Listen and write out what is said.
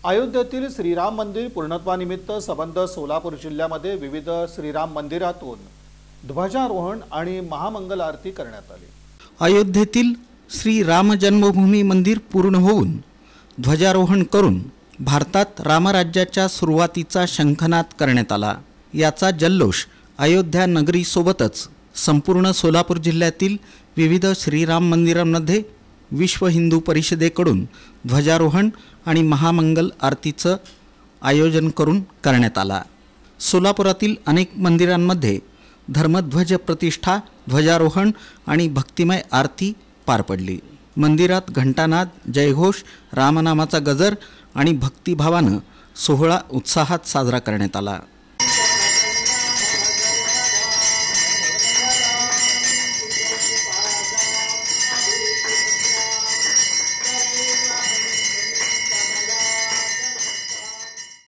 अयोध्येतील श्रीराम मंदिर पूर्णत्वानिमित्त संबंध सोलापूर जिल्ह्यामध्ये विविध श्रीराम मंदिरातून ध्वजारोहण आणि महामंगल आरती करण्यात आली। अयोध्येतील श्री राम जन्मभूमी मंदिर पूर्ण होऊन ध्वजारोहण करून भारतात रामराज्याच्या सुरुवातीचा शंखनाद करण्यात आला। याचा जल्लोष अयोध्या नगरीसोबतच संपूर्ण सोलापूर जिल्ह्यातील विविध श्रीराम मंदिरांमध्ये विश्व हिंदू परिषदेकडून ध्वजारोहण आणि महामंगल आरतीचं आयोजन करून करण्यात आला। सोलापुरातील अनेक मंदिरांमध्ये धर्मध्वज प्रतिष्ठा, ध्वजारोहण आणि भक्तिमय आरती पार पडली। मंदिरात घंटानाद, जयघोष, रामनामाचा गजर आणि भक्तिभावानं सोहळा उत्साहात साजरा करण्यात आला।